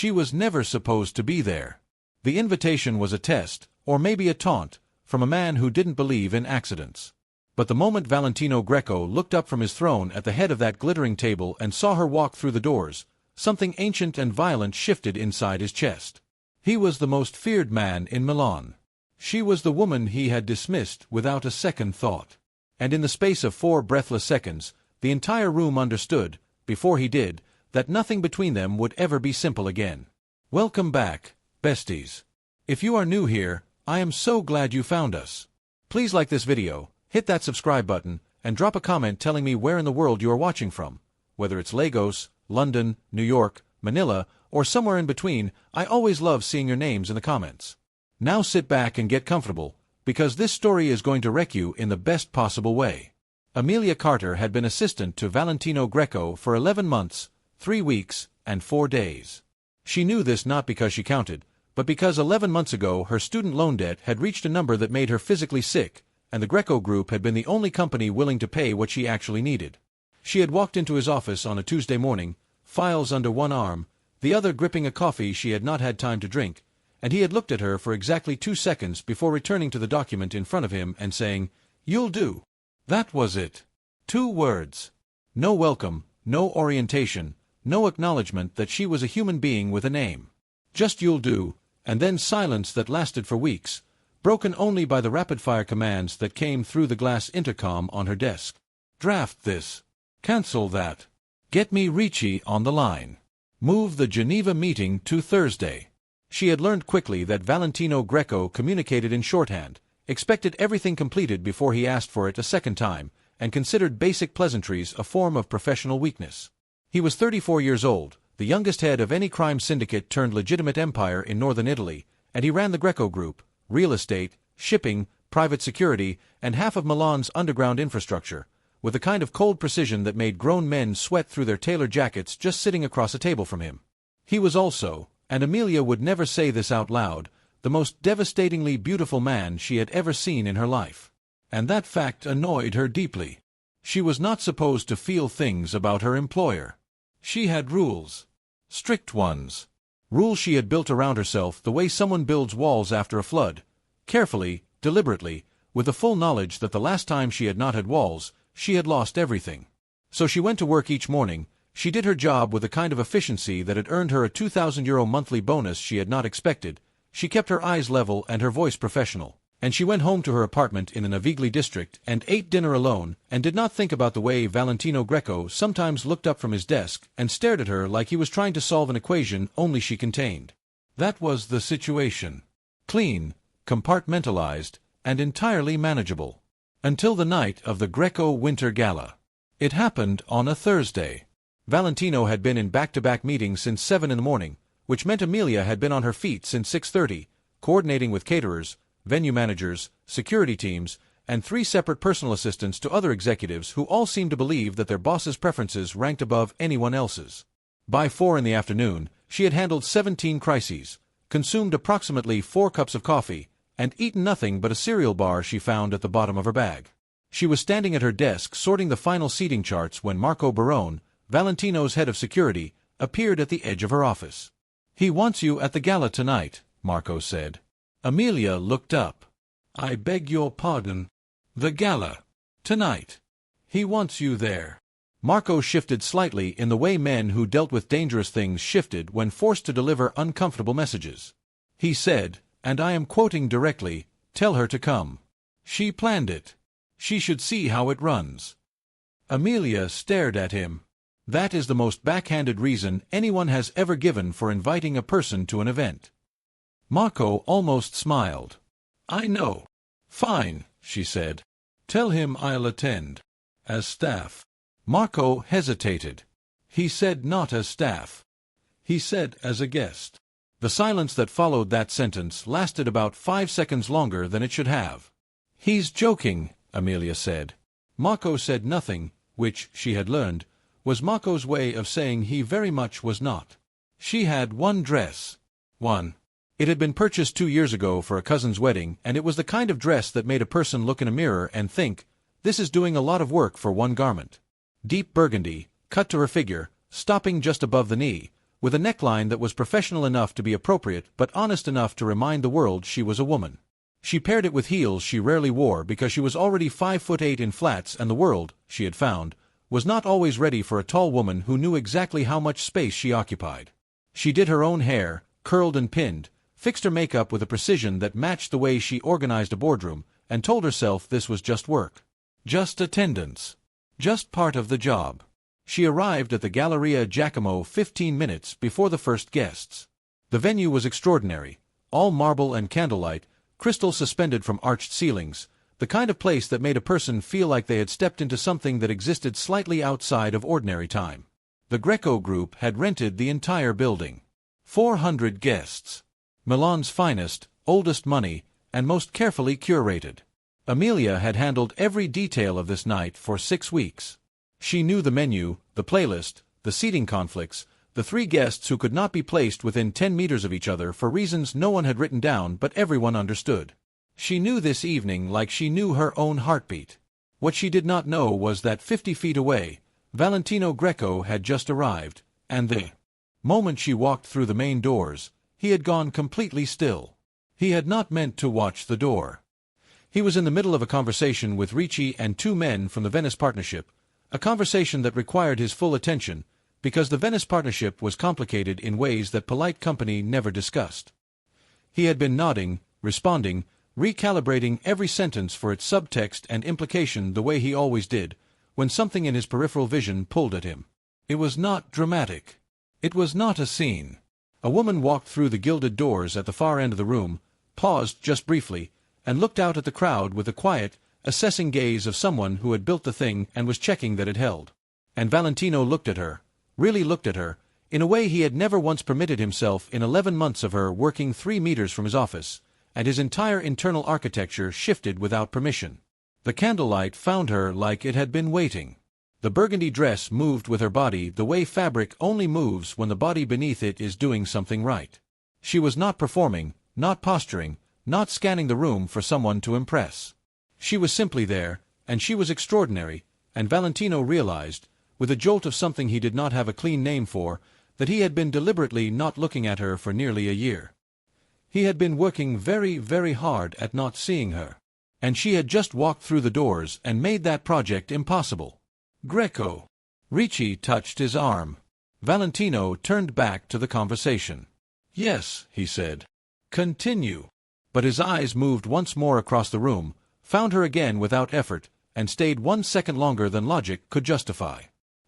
She was never supposed to be there. The invitation was a test, or maybe a taunt, from a man who didn't believe in accidents. But the moment Valentino Greco looked up from his throne at the head of that glittering table and saw her walk through the doors, something ancient and violent shifted inside his chest. He was the most feared man in Milan. She was the woman he had dismissed without a second thought. And in the space of 4 breathless seconds, the entire room understood, before he did, that nothing between them would ever be simple again. Welcome back, besties. If you are new here, I am so glad you found us. Please like this video, hit that subscribe button, and drop a comment telling me where in the world you are watching from. Whether it's Lagos, London, New York, Manila, or somewhere in between, I always love seeing your names in the comments. Now sit back and get comfortable, because this story is going to wreck you in the best possible way. Amelia Carter had been assistant to Valentino Greco for 11 months, 3 weeks, and 4 days. She knew this not because she counted, but because 11 months ago her student loan debt had reached a number that made her physically sick, and the Greco Group had been the only company willing to pay what she actually needed. She had walked into his office on a Tuesday morning, files under one arm, the other gripping a coffee she had not had time to drink, and he had looked at her for exactly 2 seconds before returning to the document in front of him and saying, "You'll do." That was it. 2 words. No welcome, no orientation, no acknowledgement that she was a human being with a name. Just "you'll do," and then silence that lasted for weeks, broken only by the rapid-fire commands that came through the glass intercom on her desk. Draft this. Cancel that. Get me Ricci on the line. Move the Geneva meeting to Thursday. She had learned quickly that Valentino Greco communicated in shorthand, expected everything completed before he asked for it a second time, and considered basic pleasantries a form of professional weakness. He was 34 years old, the youngest head of any crime syndicate turned legitimate empire in northern Italy, and he ran the Greco Group, real estate, shipping, private security, and half of Milan's underground infrastructure, with a kind of cold precision that made grown men sweat through their tailored jackets just sitting across a table from him. He was also, and Amelia would never say this out loud, the most devastatingly beautiful man she had ever seen in her life. And that fact annoyed her deeply. She was not supposed to feel things about her employer. She had rules. Strict ones. Rules she had built around herself the way someone builds walls after a flood, carefully, deliberately, with the full knowledge that the last time she had not had walls, she had lost everything. So she went to work each morning. She did her job with a kind of efficiency that had earned her a €2,000 monthly bonus she had not expected. She kept her eyes level and her voice professional. And she went home to her apartment in the Navigli district and ate dinner alone and did not think about the way Valentino Greco sometimes looked up from his desk and stared at her like he was trying to solve an equation only she contained. That was the situation. Clean, compartmentalized, and entirely manageable. Until the night of the Greco Winter Gala. It happened on a Thursday. Valentino had been in back-to-back meetings since 7 in the morning, which meant Amelia had been on her feet since 6:30, coordinating with caterers, venue managers, security teams, and 3 separate personal assistants to other executives who all seemed to believe that their boss's preferences ranked above anyone else's. By 4 in the afternoon, she had handled 17 crises, consumed approximately 4 cups of coffee, and eaten nothing but a cereal bar she found at the bottom of her bag. She was standing at her desk sorting the final seating charts when Marco Barone, Valentino's head of security, appeared at the edge of her office. "He wants you at the gala tonight," Marco said. Amelia looked up. "I beg your pardon. The gala. Tonight. He wants you there." Marco shifted slightly in the way men who dealt with dangerous things shifted when forced to deliver uncomfortable messages. He said, and I am quoting directly, "Tell her to come. She planned it. She should see how it runs." Amelia stared at him. That is the most backhanded reason anyone has ever given for inviting a person to an event. Marco almost smiled. "I know. Fine," she said. "Tell him I'll attend. As staff." Marco hesitated. He said not as staff. He said as a guest. The silence that followed that sentence lasted about 5 seconds longer than it should have. "He's joking," Amelia said. Marco said nothing, which, she had learned, was Marco's way of saying he very much was not. She had one dress. One. It had been purchased 2 years ago for a cousin's wedding, and it was the kind of dress that made a person look in a mirror and think, this is doing a lot of work for one garment. Deep burgundy, cut to her figure, stopping just above the knee, with a neckline that was professional enough to be appropriate but honest enough to remind the world she was a woman. She paired it with heels she rarely wore because she was already 5'8" in flats, and the world, she had found, was not always ready for a tall woman who knew exactly how much space she occupied. She did her own hair, curled and pinned, fixed her makeup with a precision that matched the way she organized a boardroom, and told herself this was just work. Just attendance. Just part of the job. She arrived at the Galleria Giacomo 15 minutes before the first guests. The venue was extraordinary, all marble and candlelight, crystal suspended from arched ceilings, the kind of place that made a person feel like they had stepped into something that existed slightly outside of ordinary time. The Greco group had rented the entire building. 400 guests. Milan's finest, oldest money, and most carefully curated. Amelia had handled every detail of this night for 6 weeks. She knew the menu, the playlist, the seating conflicts, the 3 guests who could not be placed within 10 meters of each other for reasons no one had written down but everyone understood. She knew this evening like she knew her own heartbeat. What she did not know was that 50 feet away, Valentino Greco had just arrived, and the moment she walked through the main doors, he had gone completely still. He had not meant to watch the door. He was in the middle of a conversation with Ricci and 2 men from the Venice Partnership, a conversation that required his full attention, because the Venice Partnership was complicated in ways that polite company never discussed. He had been nodding, responding, recalibrating every sentence for its subtext and implication the way he always did, when something in his peripheral vision pulled at him. It was not dramatic. It was not a scene. A woman walked through the gilded doors at the far end of the room, paused just briefly, and looked out at the crowd with the quiet, assessing gaze of someone who had built the thing and was checking that it held. And Valentino looked at her, really looked at her, in a way he had never once permitted himself in 11 months of her working 3 meters from his office, and his entire internal architecture shifted without permission. The candlelight found her like it had been waiting. The burgundy dress moved with her body the way fabric only moves when the body beneath it is doing something right. She was not performing, not posturing, not scanning the room for someone to impress. She was simply there, and she was extraordinary, and Valentino realized, with a jolt of something he did not have a clean name for, that he had been deliberately not looking at her for nearly a year. He had been working very, very hard at not seeing her. And she had just walked through the doors and made that project impossible. Greco. Ricci touched his arm. Valentino turned back to the conversation. Yes, he said. Continue. But his eyes moved once more across the room, found her again without effort, and stayed 1 second longer than logic could justify.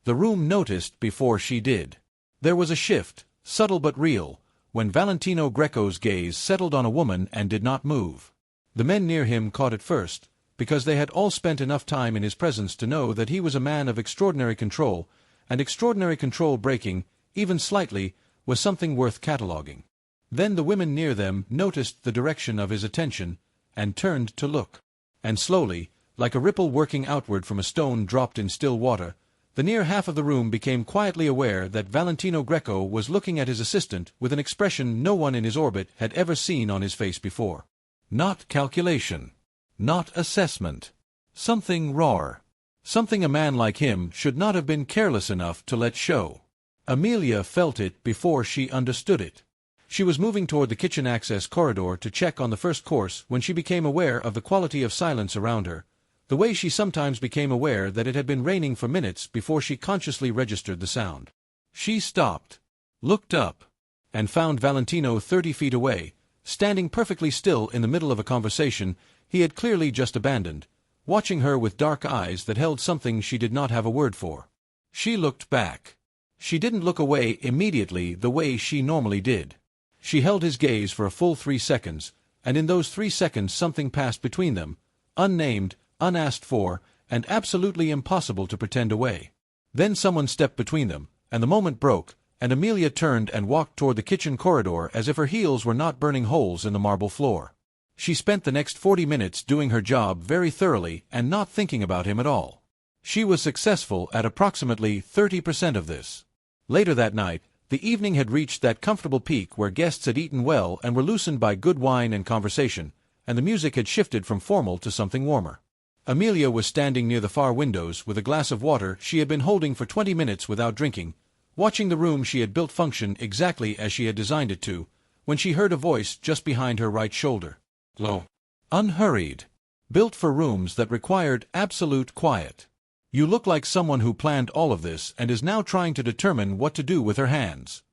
The room noticed before she did. There was a shift, subtle but real, when Valentino Greco's gaze settled on a woman and did not move. The men near him caught it first, because they had all spent enough time in his presence to know that he was a man of extraordinary control, and extraordinary control breaking, even slightly, was something worth cataloguing. Then the women near them noticed the direction of his attention, and turned to look. And slowly, like a ripple working outward from a stone dropped in still water, the near half of the room became quietly aware that Valentino Greco was looking at his assistant with an expression no one in his orbit had ever seen on his face before. Not calculation. Not assessment. Something raw. Something a man like him should not have been careless enough to let show. Amelia felt it before she understood it. She was moving toward the kitchen access corridor to check on the first course when she became aware of the quality of silence around her, the way she sometimes became aware that it had been raining for minutes before she consciously registered the sound. She stopped, looked up, and found Valentino 30 feet away, standing perfectly still in the middle of a conversation he had clearly just abandoned, watching her with dark eyes that held something she did not have a word for. She looked back. She didn't look away immediately the way she normally did. She held his gaze for a full 3 seconds, and in those 3 seconds something passed between them, unnamed, unasked for, and absolutely impossible to pretend away. Then someone stepped between them, and the moment broke, and Amelia turned and walked toward the kitchen corridor as if her heels were not burning holes in the marble floor. She spent the next 40 minutes doing her job very thoroughly and not thinking about him at all. She was successful at approximately 30% of this. Later that night, the evening had reached that comfortable peak where guests had eaten well and were loosened by good wine and conversation, and the music had shifted from formal to something warmer. Amelia was standing near the far windows with a glass of water she had been holding for 20 minutes without drinking, watching the room she had built function exactly as she had designed it to, when she heard a voice just behind her right shoulder. Low. Unhurried. Built for rooms that required absolute quiet. You look like someone who planned all of this and is now trying to determine what to do with her hands.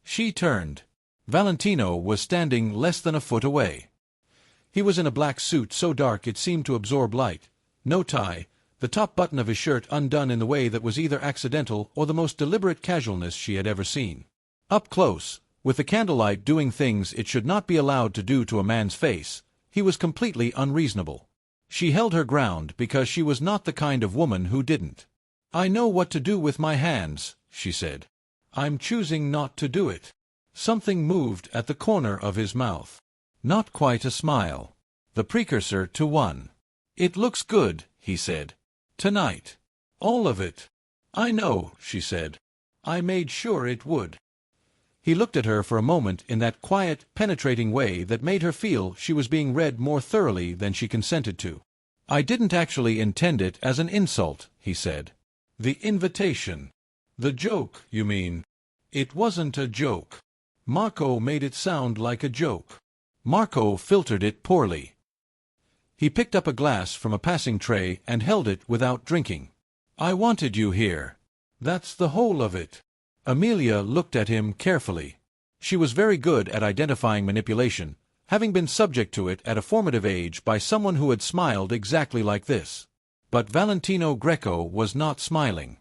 She turned. Valentino was standing less than a foot away. He was in a black suit so dark it seemed to absorb light, no tie, the top button of his shirt undone in the way that was either accidental or the most deliberate casualness she had ever seen. Up close, with the candlelight doing things it should not be allowed to do to a man's face, he was completely unreasonable. She held her ground because she was not the kind of woman who didn't. "I know what to do with my hands," she said. "I'm choosing not to do it." Something moved at the corner of his mouth. Not quite a smile. The precursor to one. "It looks good," he said. "Tonight. All of it." "I know," she said. "I made sure it would." He looked at her for a moment in that quiet, penetrating way that made her feel she was being read more thoroughly than she consented to. "I didn't actually intend it as an insult," he said. "The invitation. The joke, you mean?" "It wasn't a joke. Marco made it sound like a joke." "Marco filtered it poorly." He picked up a glass from a passing tray and held it without drinking. "I wanted you here. That's the whole of it." Amelia looked at him carefully. She was very good at identifying manipulation, having been subject to it at a formative age by someone who had smiled exactly like this. But Valentino Greco was not smiling.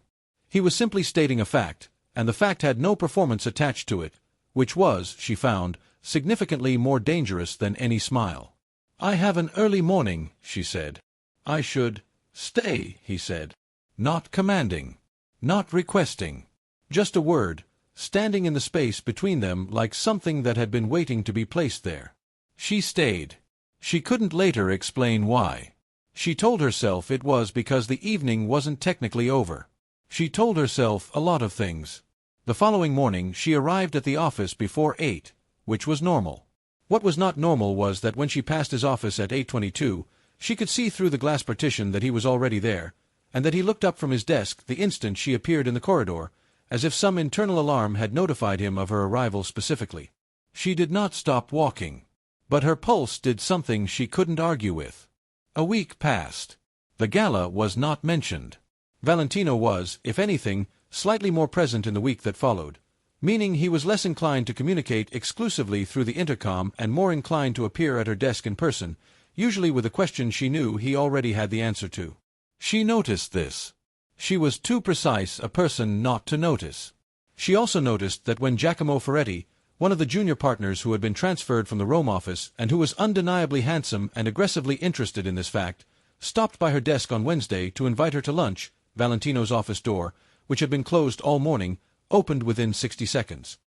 He was simply stating a fact, and the fact had no performance attached to it, which was, she found, significantly more dangerous than any smile. "I have an early morning," she said. "I should stay," he said. Not commanding. Not requesting. Just a word, standing in the space between them like something that had been waiting to be placed there. She stayed. She couldn't later explain why. She told herself it was because the evening wasn't technically over. She told herself a lot of things. The following morning she arrived at the office before 8, which was normal. What was not normal was that when she passed his office at 8:22, she could see through the glass partition that he was already there, and that he looked up from his desk the instant she appeared in the corridor, as if some internal alarm had notified him of her arrival specifically. She did not stop walking. But her pulse did something she couldn't argue with. A week passed. The gala was not mentioned. Valentino was, if anything, slightly more present in the week that followed, meaning he was less inclined to communicate exclusively through the intercom and more inclined to appear at her desk in person, usually with a question she knew he already had the answer to. She noticed this. She was too precise a person not to notice. She also noticed that when Giacomo Ferretti, one of the junior partners who had been transferred from the Rome office and who was undeniably handsome and aggressively interested in this fact, stopped by her desk on Wednesday to invite her to lunch, Valentino's office door, which had been closed all morning, opened within 60 seconds.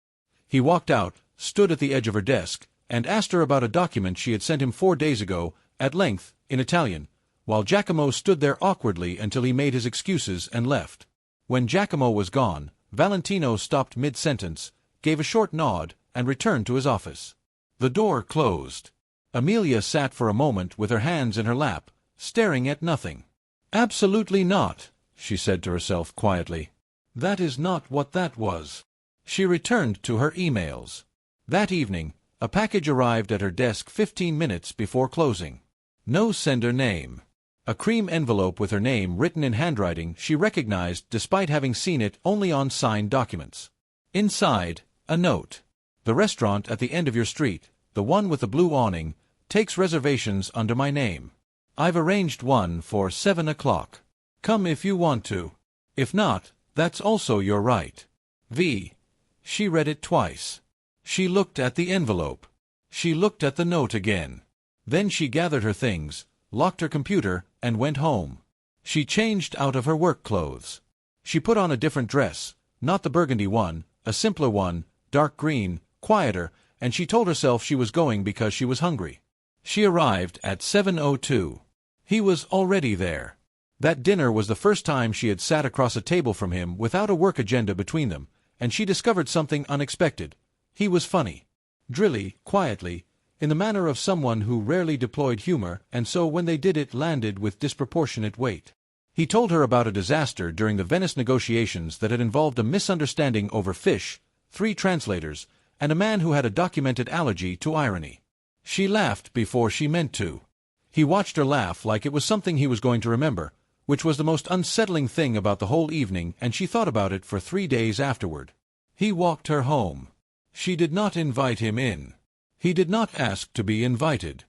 He walked out, stood at the edge of her desk, and asked her about a document she had sent him 4 days ago, at length, in Italian, while Giacomo stood there awkwardly until he made his excuses and left. When Giacomo was gone, Valentino stopped mid-sentence, gave a short nod, and returned to his office. The door closed. Amelia sat for a moment with her hands in her lap, staring at nothing. "Absolutely not," she said to herself quietly. "That is not what that was." She returned to her emails. That evening, a package arrived at her desk 15 minutes before closing. No sender name. A cream envelope with her name written in handwriting she recognized despite having seen it only on signed documents. Inside, a note. "The restaurant at the end of your street, the one with the blue awning, takes reservations under my name. I've arranged one for 7 o'clock. Come if you want to. If not, that's also your right. V." She read it twice. She looked at the envelope. She looked at the note again. Then she gathered her things, locked her computer, and went home. She changed out of her work clothes. She put on a different dress, not the burgundy one, a simpler one, dark green, quieter, and she told herself she was going because she was hungry. She arrived at 7:02. He was already there. That dinner was the first time she had sat across a table from him without a work agenda between them, and she discovered something unexpected. He was funny. Drilly, quietly, in the manner of someone who rarely deployed humor, and so when they did it landed with disproportionate weight. He told her about a disaster during the Venice negotiations that had involved a misunderstanding over fish, 3 translators, and a man who had a documented allergy to irony. She laughed before she meant to. He watched her laugh like it was something he was going to remember, which was the most unsettling thing about the whole evening, and she thought about it for 3 days afterward. He walked her home. She did not invite him in. He did not ask to be invited.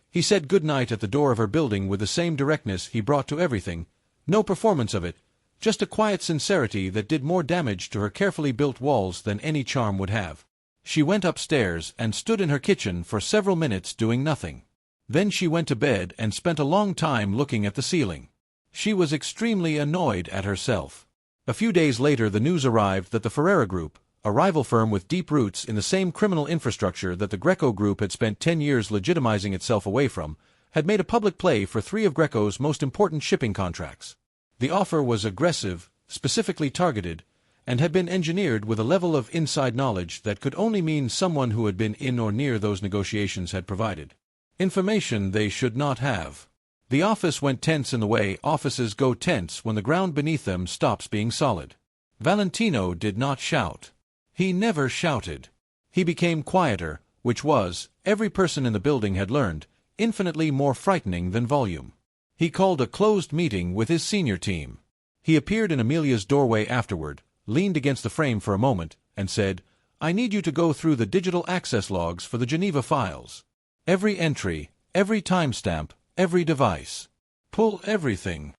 He said good night at the door of her building with the same directness he brought to everything, no performance of it, just a quiet sincerity that did more damage to her carefully built walls than any charm would have. She went upstairs and stood in her kitchen for several minutes doing nothing. Then she went to bed and spent a long time looking at the ceiling. She was extremely annoyed at herself. A few days later the news arrived that the Ferreira Group, a rival firm with deep roots in the same criminal infrastructure that the Greco Group had spent 10 years legitimizing itself away from, had made a public play for 3 of Greco's most important shipping contracts. The offer was aggressive, specifically targeted, and had been engineered with a level of inside knowledge that could only mean someone who had been in or near those negotiations had provided. Information they should not have. The office went tense in the way offices go tense when the ground beneath them stops being solid. Valentino did not shout. He never shouted. He became quieter, which was, every person in the building had learned, infinitely more frightening than volume. He called a closed meeting with his senior team. He appeared in Amelia's doorway afterward, leaned against the frame for a moment, and said, "I need you to go through the digital access logs for the Geneva files. Every entry, every timestamp, every device. Pull everything."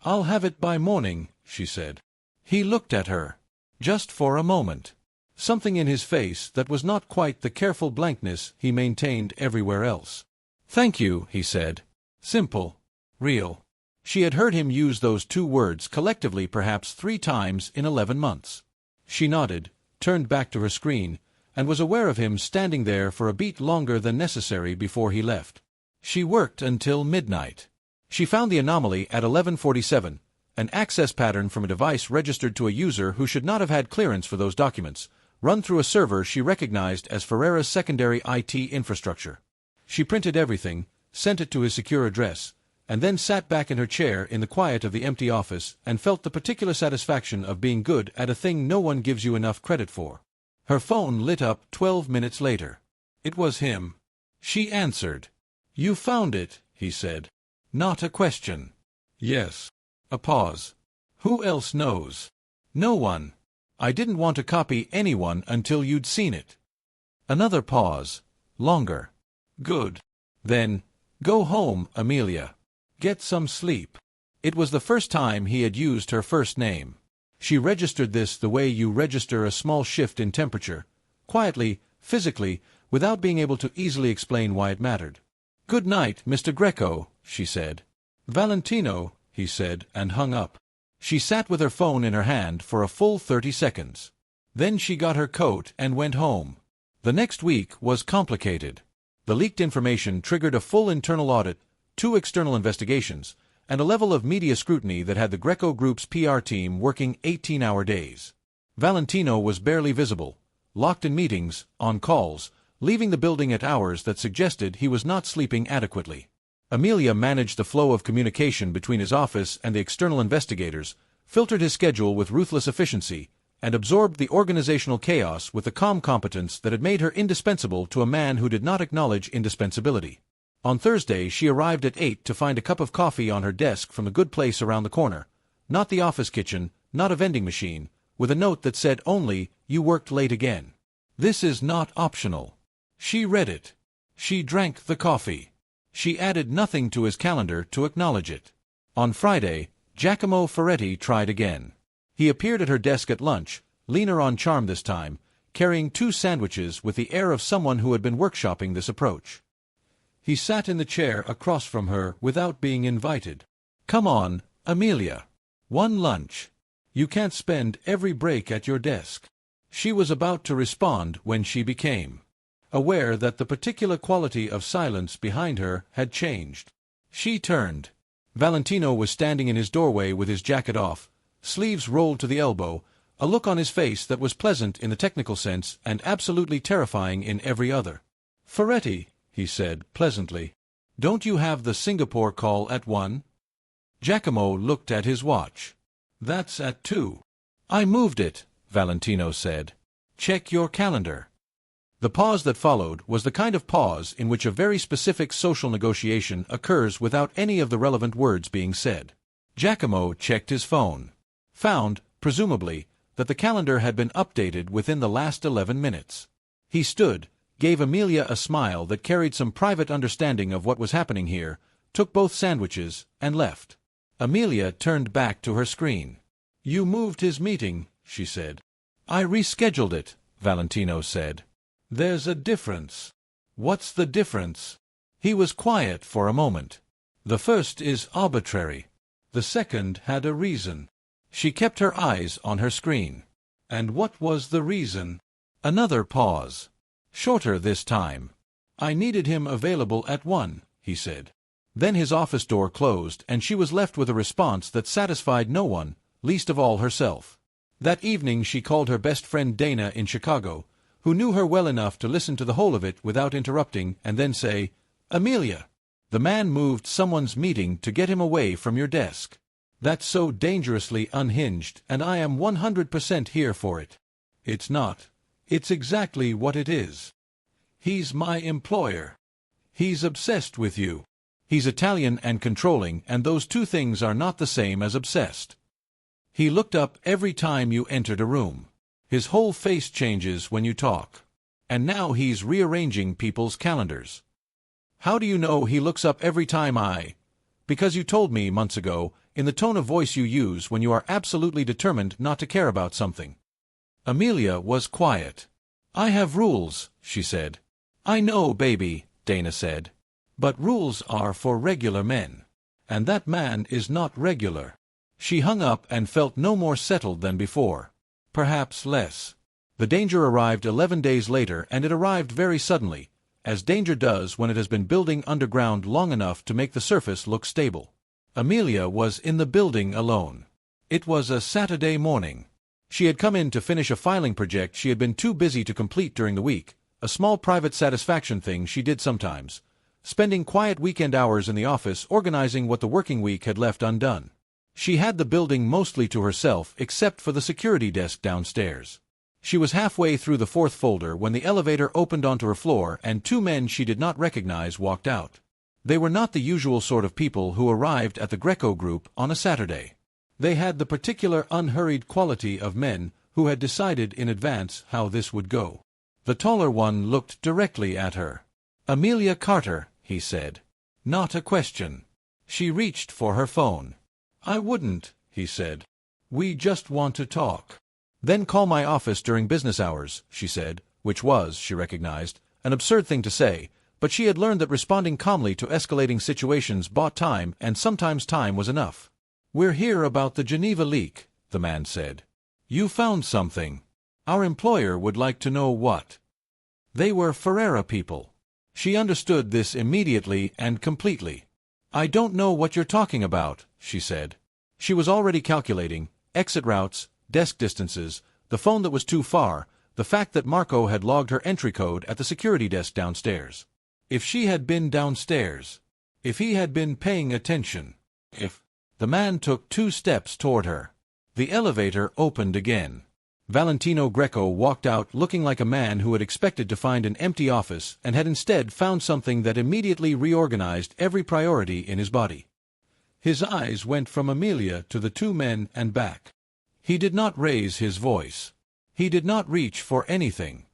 "I'll have it by morning," she said. He looked at her. Just for a moment. Something in his face that was not quite the careful blankness he maintained everywhere else. "Thank you," he said. Simple. Real. She had heard him use those 2 words collectively perhaps 3 times in 11 months. She nodded, turned back to her screen, and was aware of him standing there for a beat longer than necessary before he left. She worked until midnight. She found the anomaly at 11:47, an access pattern from a device registered to a user who should not have had clearance for those documents, run through a server she recognized as Ferreira's secondary IT infrastructure. She printed everything, sent it to his secure address, and then sat back in her chair in the quiet of the empty office and felt the particular satisfaction of being good at a thing no one gives you enough credit for. Her phone lit up 12 minutes later. It was him. She answered. "You found it," he said. Not a question. "Yes." A pause. "Who else knows?" "No one. I didn't want to copy anyone until you'd seen it." Another pause. Longer. "Good. Then, go home, Amelia. Get some sleep." It was the first time he had used her first name. She registered this the way you register a small shift in temperature, quietly, physically, without being able to easily explain why it mattered. "Good night, Mr. Greco," she said. "Valentino," he said, and hung up. She sat with her phone in her hand for a full 30 seconds. Then she got her coat and went home. The next week was complicated. The leaked information triggered a full internal audit, 2 external investigations, and a level of media scrutiny that had the Greco Group's PR team working 18-hour days. Valentino was barely visible, locked in meetings, on calls, leaving the building at hours that suggested he was not sleeping adequately. Amelia managed the flow of communication between his office and the external investigators, filtered his schedule with ruthless efficiency, and absorbed the organizational chaos with the calm competence that had made her indispensable to a man who did not acknowledge indispensability. On Thursday she arrived at 8 to find a cup of coffee on her desk from the good place around the corner, not the office kitchen, not a vending machine, with a note that said only, "You worked late again. This is not optional." She read it. She drank the coffee. She added nothing to his calendar to acknowledge it. On Friday, Giacomo Ferretti tried again. He appeared at her desk at lunch, leaner on charm this time, carrying 2 sandwiches with the air of someone who had been workshopping this approach. He sat in the chair across from her without being invited. "Come on, Amelia. One lunch. You can't spend every break at your desk." She was about to respond when she became aware that the particular quality of silence behind her had changed. She turned. Valentino was standing in his doorway with his jacket off, sleeves rolled to the elbow, a look on his face that was pleasant in the technical sense and absolutely terrifying in every other. "Ferretti," he said, pleasantly, "don't you have the Singapore call at 1? Giacomo looked at his watch. That's at 2. I moved it, Valentino said. Check your calendar. The pause that followed was the kind of pause in which a very specific social negotiation occurs without any of the relevant words being said. Giacomo checked his phone. Found, presumably, that the calendar had been updated within the last 11 minutes. He stood, gave Amelia a smile that carried some private understanding of what was happening here, took both sandwiches, and left. Amelia turned back to her screen. You moved his meeting, she said. I rescheduled it, Valentino said. There's a difference. What's the difference? He was quiet for a moment. The first is arbitrary. The second had a reason. She kept her eyes on her screen. And what was the reason? Another pause. Shorter this time. I needed him available at 1, he said. Then his office door closed and she was left with a response that satisfied no one, least of all herself. That evening she called her best friend Dana in Chicago, who knew her well enough to listen to the whole of it without interrupting and then say, Amelia, the man moved someone's meeting to get him away from your desk. That's so dangerously unhinged, and I am 100% here for it. It's not. It's exactly what it is. He's my employer. He's obsessed with you. He's Italian and controlling, and those two things are not the same as obsessed. He looked up every time you entered a room. His whole face changes when you talk. And now he's rearranging people's calendars. How do you know he looks up every time Because you told me months ago, in the tone of voice you use when you are absolutely determined not to care about something. Amelia was quiet. I have rules, she said. I know, baby, Dana said. But rules are for regular men. And that man is not regular. She hung up and felt no more settled than before. Perhaps less. The danger arrived 11 days later, and it arrived very suddenly, as danger does when it has been building underground long enough to make the surface look stable. Amelia was in the building alone. It was a Saturday morning. She had come in to finish a filing project she had been too busy to complete during the week, a small private satisfaction thing she did sometimes, spending quiet weekend hours in the office organizing what the working week had left undone. She had the building mostly to herself except for the security desk downstairs. She was halfway through the 4th folder when the elevator opened onto her floor and 2 men she did not recognize walked out. They were not the usual sort of people who arrived at the Greco group on a Saturday. They had the particular unhurried quality of men who had decided in advance how this would go. The taller one looked directly at her. Amelia Carter, he said. Not a question. She reached for her phone. I wouldn't, he said. We just want to talk. Then call my office during business hours, she said, which was, she recognized, an absurd thing to say, but she had learned that responding calmly to escalating situations bought time, and sometimes time was enough. We're here about the Geneva leak, the man said. You found something. Our employer would like to know what. They were Ferreira people. She understood this immediately and completely. I don't know what you're talking about, she said. She was already calculating exit routes, desk distances, the phone that was too far, the fact that Marco had logged her entry code at the security desk downstairs. If she had been downstairs. If he had been paying attention. If. The man took 2 steps toward her. The elevator opened again. Valentino Greco walked out looking like a man who had expected to find an empty office and had instead found something that immediately reorganized every priority in his body. His eyes went from Amelia to the 2 men and back. He did not raise his voice. He did not reach for anything.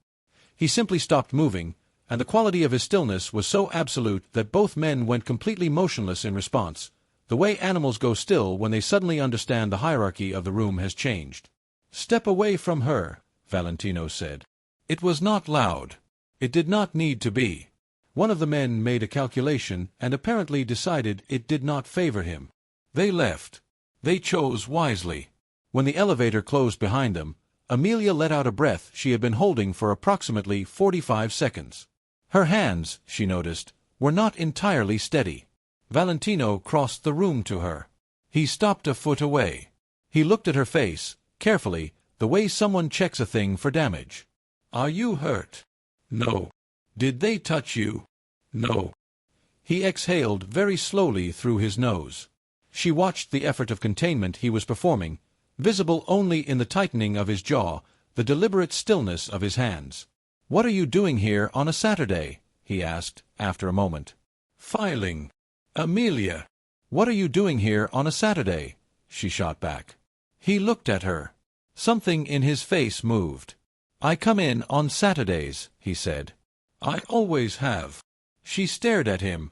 He simply stopped moving, and the quality of his stillness was so absolute that both men went completely motionless in response, the way animals go still when they suddenly understand the hierarchy of the room has changed. Step away from her, Valentino said. It was not loud. It did not need to be. One of the men made a calculation and apparently decided it did not favor him. They left. They chose wisely. When the elevator closed behind them, Amelia let out a breath she had been holding for approximately 45 seconds. Her hands, she noticed, were not entirely steady. Valentino crossed the room to her. He stopped a foot away. He looked at her face, carefully, the way someone checks a thing for damage. Are you hurt? No. Did they touch you? No. He exhaled very slowly through his nose. She watched the effort of containment he was performing, visible only in the tightening of his jaw, the deliberate stillness of his hands. "What are you doing here on a Saturday?" he asked, after a moment. "Filing. Amelia." "What are you doing here on a Saturday?" she shot back. He looked at her. Something in his face moved. "I come in on Saturdays," he said. "I always have." She stared at him.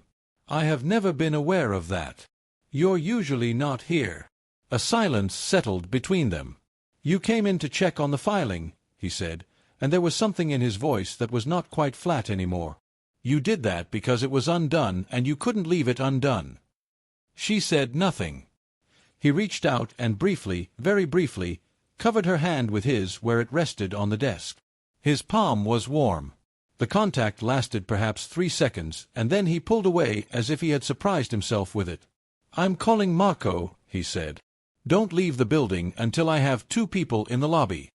"I have never been aware of that. You're usually not here." A silence settled between them. "You came in to check on the filing," he said, and there was something in his voice that was not quite flat anymore. "You did that because it was undone and you couldn't leave it undone." She said nothing. He reached out and briefly, very briefly, covered her hand with his where it rested on the desk. His palm was warm. The contact lasted perhaps 3 seconds, and then he pulled away as if he had surprised himself with it. "I'm calling Marco," he said. "Don't leave the building until I have 2 people in the lobby."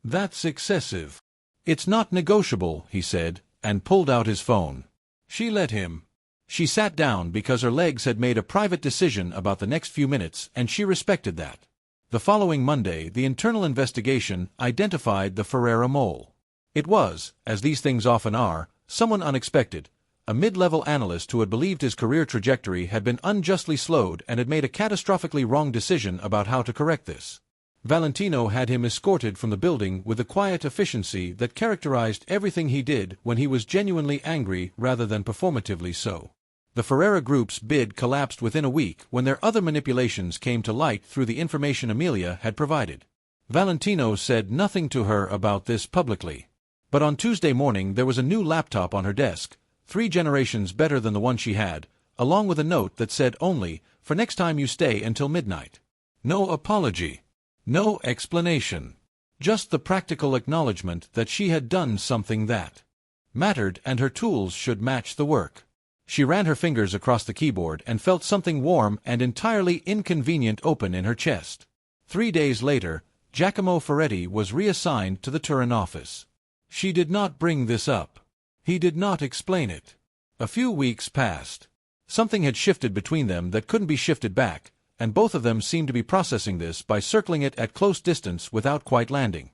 "That's excessive." "It's not negotiable," he said, and pulled out his phone. She let him. She sat down because her legs had made a private decision about the next few minutes, and she respected that. The following Monday, the internal investigation identified the Ferreira mole. It was, as these things often are, someone unexpected, a mid-level analyst who had believed his career trajectory had been unjustly slowed and had made a catastrophically wrong decision about how to correct this. Valentino had him escorted from the building with the quiet efficiency that characterized everything he did when he was genuinely angry rather than performatively so. The Ferreira Group's bid collapsed within a week when their other manipulations came to light through the information Amelia had provided. Valentino said nothing to her about this publicly. But on Tuesday morning there was a new laptop on her desk, 3 generations better than the one she had, along with a note that said only, "For next time you stay until midnight." No apology. No explanation. Just the practical acknowledgement that she had done something that mattered and her tools should match the work. She ran her fingers across the keyboard and felt something warm and entirely inconvenient open in her chest. 3 days later, Giacomo Ferretti was reassigned to the Turin office. She did not bring this up. He did not explain it. A few weeks passed. Something had shifted between them that couldn't be shifted back, and both of them seemed to be processing this by circling it at close distance without quite landing.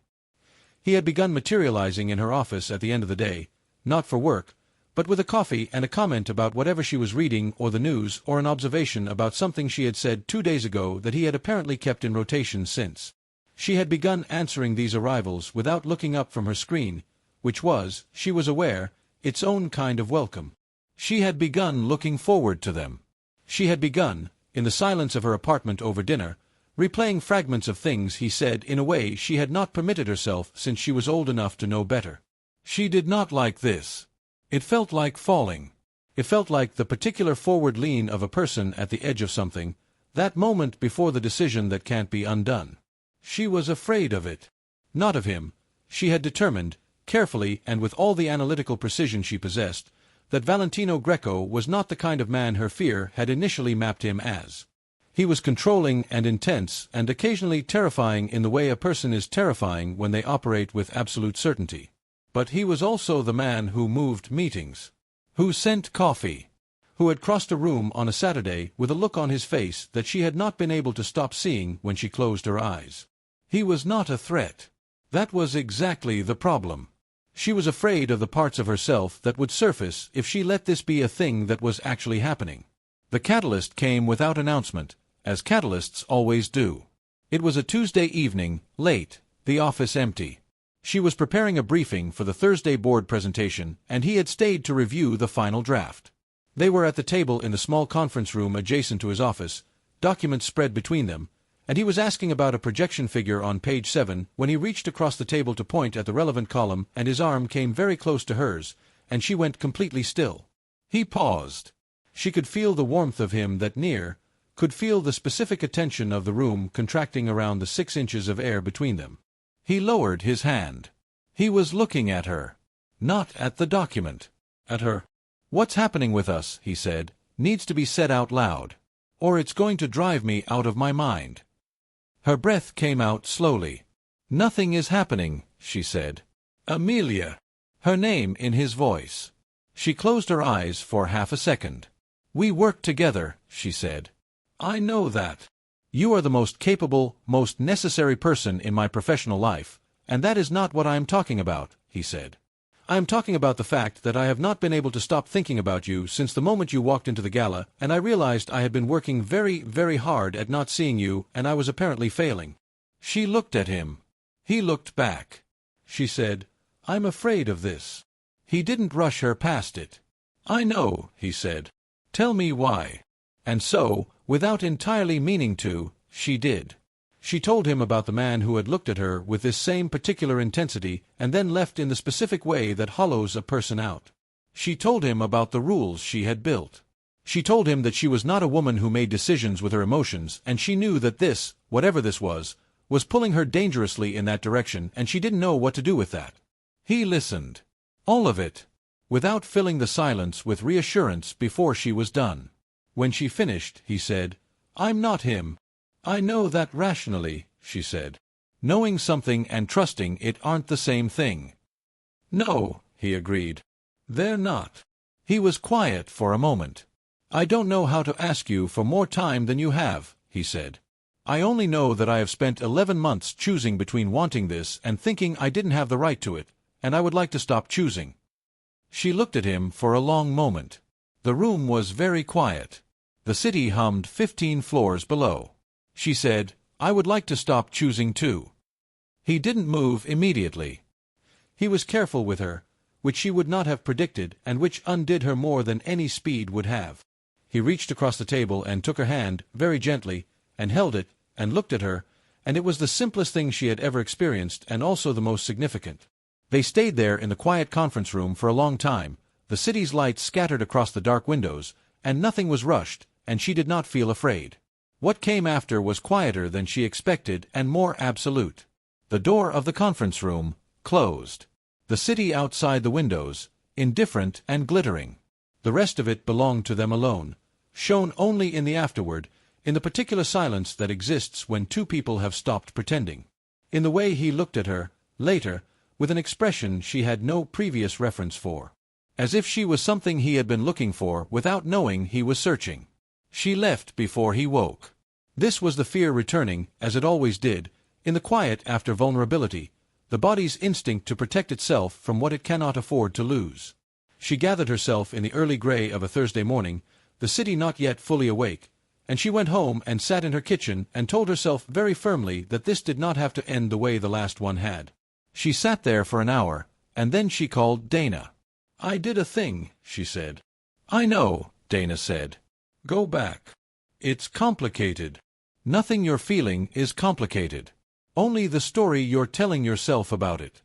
He had begun materializing in her office at the end of the day, not for work, but with a coffee and a comment about whatever she was reading or the news or an observation about something she had said 2 days ago that he had apparently kept in rotation since. She had begun answering these arrivals without looking up from her screen, which was, she was aware, its own kind of welcome. She had begun looking forward to them. She had begun, in the silence of her apartment over dinner, replaying fragments of things he said in a way she had not permitted herself since she was old enough to know better. She did not like this. It felt like falling. It felt like the particular forward lean of a person at the edge of something, that moment before the decision that can't be undone. She was afraid of it. Not of him. She had determined, carefully and with all the analytical precision she possessed, that Valentino Greco was not the kind of man her fear had initially mapped him as. He was controlling and intense and occasionally terrifying in the way a person is terrifying when they operate with absolute certainty. But he was also the man who moved meetings, who sent coffee, who had crossed a room on a Saturday with a look on his face that she had not been able to stop seeing when she closed her eyes. He was not a threat. That was exactly the problem. She was afraid of the parts of herself that would surface if she let this be a thing that was actually happening. The catalyst came without announcement, as catalysts always do. It was a Tuesday evening, late, the office empty. She was preparing a briefing for the Thursday board presentation, and he had stayed to review the final draft. They were at the table in the small conference room adjacent to his office, documents spread between them, and he was asking about a projection figure on page 7 when he reached across the table to point at the relevant column, and his arm came very close to hers, and she went completely still. He paused. She could feel the warmth of him that near, could feel the specific attention of the room contracting around the 6 inches of air between them. He lowered his hand. He was looking at her. Not at the document. At her. "What's happening with us," he said, "needs to be said out loud. Or it's going to drive me out of my mind." Her breath came out slowly. "Nothing is happening," she said. "Amelia." Her name in his voice. She closed her eyes for half a second. "We work together," she said. I know that. You are the most capable, most necessary person in my professional life, and that is not what I am talking about, he said. I am talking about the fact that I have not been able to stop thinking about you since the moment you walked into the gala, and I realized I had been working very, very hard at not seeing you, and I was apparently failing. She looked at him. He looked back. She said, I'm afraid of this. He didn't rush her past it. I know, he said. Tell me why. And so, without entirely meaning to, she did. She told him about the man who had looked at her with this same particular intensity and then left in the specific way that hollows a person out. She told him about the rules she had built. She told him that she was not a woman who made decisions with her emotions, and she knew that this, whatever this was pulling her dangerously in that direction, and she didn't know what to do with that. He listened. All of it. Without filling the silence with reassurance before she was done. When she finished, he said, I'm not him. I know that rationally, she said. Knowing something and trusting it aren't the same thing. No, he agreed. They're not. He was quiet for a moment. I don't know how to ask you for more time than you have, he said. I only know that I have spent 11 months choosing between wanting this and thinking I didn't have the right to it, and I would like to stop choosing. She looked at him for a long moment. The room was very quiet. The city hummed 15 floors below. She said, I would like to stop choosing too. He didn't move immediately. He was careful with her, which she would not have predicted and which undid her more than any speed would have. He reached across the table and took her hand, very gently, and held it, and looked at her, and it was the simplest thing she had ever experienced and also the most significant. They stayed there in the quiet conference room for a long time, the city's lights scattered across the dark windows, and nothing was rushed, and she did not feel afraid. What came after was quieter than she expected and more absolute. The door of the conference room closed. The city outside the windows, indifferent and glittering. The rest of it belonged to them alone, shown only in the afterward, in the particular silence that exists when two people have stopped pretending. In the way he looked at her, later, with an expression she had no previous reference for. As if she was something he had been looking for without knowing he was searching. She left before he woke. This was the fear returning, as it always did, in the quiet after vulnerability, the body's instinct to protect itself from what it cannot afford to lose. She gathered herself in the early gray of a Thursday morning, the city not yet fully awake, and she went home and sat in her kitchen and told herself very firmly that this did not have to end the way the last one had. She sat there for an hour, and then she called Dana. I did a thing, she said. I know, Dana said. Go back. It's complicated. Nothing you're feeling is complicated. Only the story you're telling yourself about it.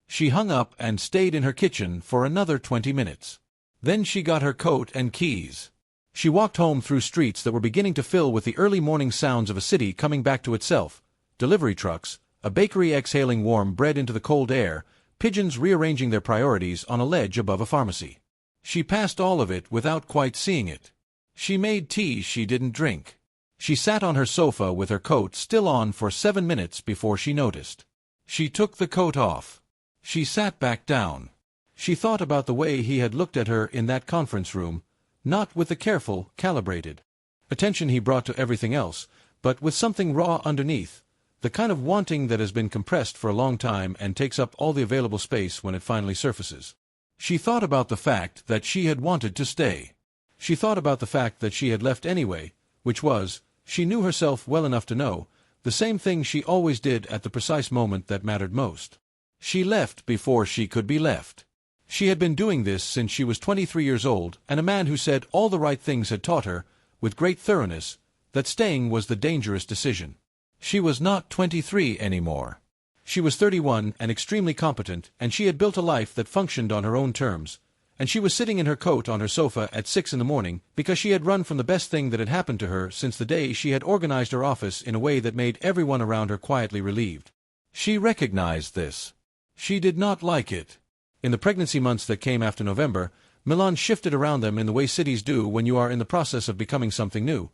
She hung up and stayed in her kitchen for another 20 minutes. Then she got her coat and keys. She walked home through streets that were beginning to fill with the early morning sounds of a city coming back to itself, delivery trucks, a bakery exhaling warm bread into the cold air, pigeons rearranging their priorities on a ledge above a pharmacy. She passed all of it without quite seeing it. She made tea she didn't drink. She sat on her sofa with her coat still on for 7 minutes before she noticed. She took the coat off. She sat back down. She thought about the way he had looked at her in that conference room, not with the careful, calibrated attention he brought to everything else, but with something raw underneath, the kind of wanting that has been compressed for a long time and takes up all the available space when it finally surfaces. She thought about the fact that she had wanted to stay. She thought about the fact that she had left anyway, which was, she knew herself well enough to know, the same thing she always did at the precise moment that mattered most. She left before she could be left. She had been doing this since she was 23 years old, and a man who said all the right things had taught her, with great thoroughness, that staying was the dangerous decision. She was not 23 anymore. She was 31 and extremely competent, and she had built a life that functioned on her own terms, and she was sitting in her coat on her sofa at 6 in the morning because she had run from the best thing that had happened to her since the day she had organized her office in a way that made everyone around her quietly relieved. She recognized this. She did not like it. In the pregnancy months that came after November, Milan shifted around them in the way cities do when you are in the process of becoming something new.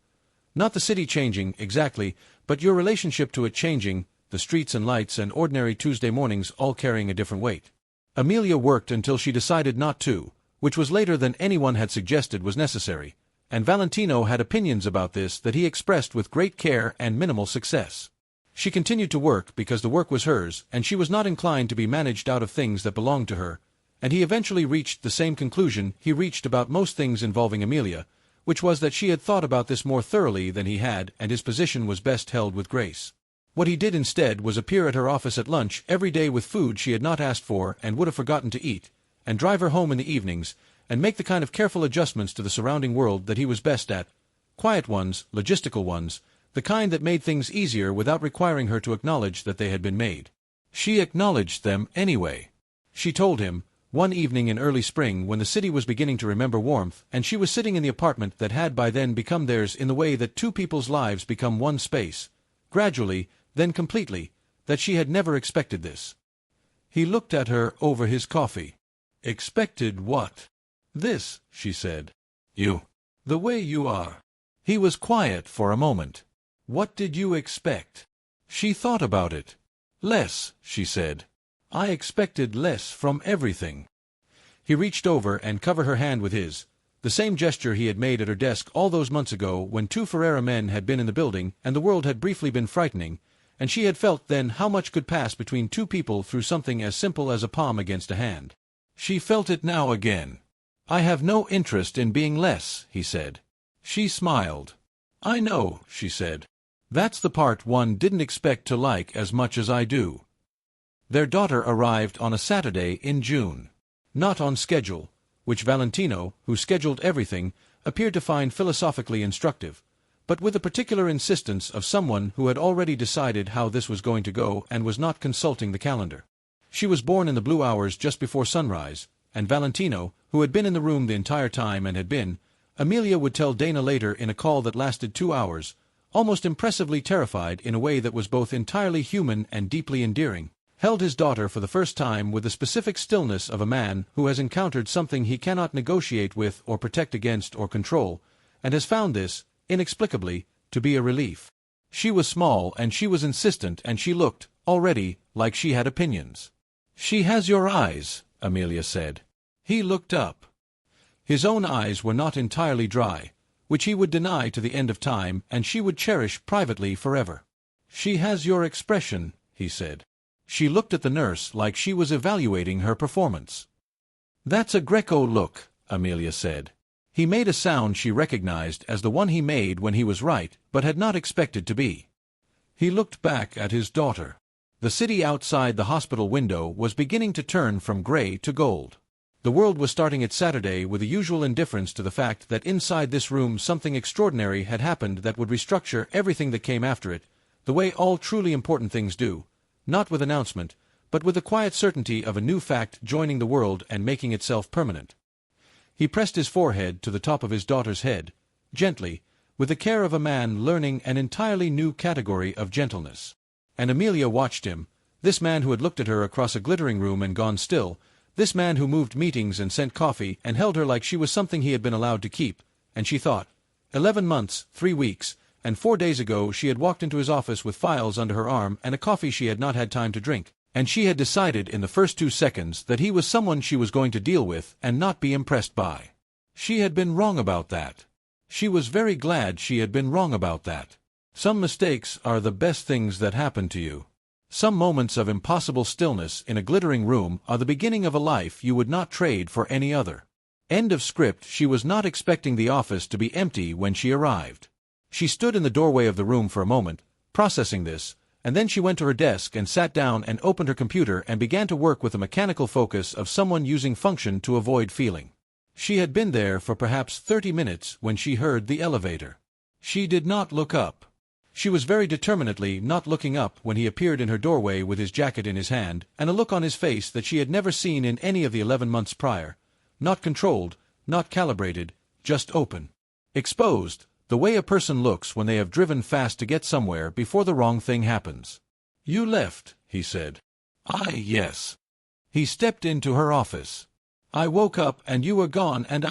Not the city changing, exactly, but your relationship to it changing, the streets and lights and ordinary Tuesday mornings all carrying a different weight. Amelia worked until she decided not to, which was later than anyone had suggested was necessary, and Valentino had opinions about this that he expressed with great care and minimal success. She continued to work because the work was hers, and she was not inclined to be managed out of things that belonged to her, and he eventually reached the same conclusion he reached about most things involving Amelia, which was that she had thought about this more thoroughly than he had, and his position was best held with grace. What he did instead was appear at her office at lunch every day with food she had not asked for and would have forgotten to eat, and drive her home in the evenings, and make the kind of careful adjustments to the surrounding world that he was best at, quiet ones, logistical ones, the kind that made things easier without requiring her to acknowledge that they had been made. She acknowledged them anyway. She told him, one evening in early spring when the city was beginning to remember warmth, and she was sitting in the apartment that had by then become theirs in the way that two people's lives become one space, gradually, then completely, that she had never expected this. He looked at her over his coffee. "Expected what?" "This," she said. "You. The way you are." He was quiet for a moment. "What did you expect?" She thought about it. "Less," she said. "I expected less from everything." He reached over and covered her hand with his, the same gesture he had made at her desk all those months ago when two Ferreira men had been in the building and the world had briefly been frightening, and she had felt then how much could pass between two people through something as simple as a palm against a hand. She felt it now again. "I have no interest in being less," he said. She smiled. "I know," she said. "That's the part one didn't expect to like as much as I do." Their daughter arrived on a Saturday in June. Not on schedule, which Valentino, who scheduled everything, appeared to find philosophically instructive, but with the particular insistence of someone who had already decided how this was going to go and was not consulting the calendar. She was born in the blue hours just before sunrise, and Valentino, who had been in the room the entire time and had been, Amelia would tell Dana later in a call that lasted 2 hours, almost impressively terrified in a way that was both entirely human and deeply endearing, held his daughter for the first time with the specific stillness of a man who has encountered something he cannot negotiate with or protect against or control, and has found this, inexplicably, to be a relief. She was small and she was insistent and she looked, already, like she had opinions. "She has your eyes," Amelia said. He looked up. His own eyes were not entirely dry, which he would deny to the end of time and she would cherish privately forever. "She has your expression," he said. She looked at the nurse like she was evaluating her performance. "That's a Greco look," Amelia said. He made a sound she recognized as the one he made when he was right, but had not expected to be. He looked back at his daughter. The city outside the hospital window was beginning to turn from gray to gold. The world was starting its Saturday with the usual indifference to the fact that inside this room something extraordinary had happened that would restructure everything that came after it, the way all truly important things do, not with announcement, but with the quiet certainty of a new fact joining the world and making itself permanent. He pressed his forehead to the top of his daughter's head, gently, with the care of a man learning an entirely new category of gentleness. And Amelia watched him, this man who had looked at her across a glittering room and gone still, this man who moved meetings and sent coffee and held her like she was something he had been allowed to keep, and she thought, 11 months, 3 weeks, and 4 days ago she had walked into his office with files under her arm and a coffee she had not had time to drink, and she had decided in the first 2 seconds that he was someone she was going to deal with and not be impressed by. She had been wrong about that. She was very glad she had been wrong about that. Some mistakes are the best things that happen to you. Some moments of impossible stillness in a glittering room are the beginning of a life you would not trade for any other. End of script. She was not expecting the office to be empty when she arrived. She stood in the doorway of the room for a moment, processing this, and then she went to her desk and sat down and opened her computer and began to work with the mechanical focus of someone using function to avoid feeling. She had been there for perhaps 30 minutes when she heard the elevator. She did not look up. She was very determinedly not looking up when he appeared in her doorway with his jacket in his hand and a look on his face that she had never seen in any of the 11 months prior. Not controlled, not calibrated, just open. Exposed, the way a person looks when they have driven fast to get somewhere before the wrong thing happens. "You left," he said. Yes." He stepped into her office. "I woke up and you were gone and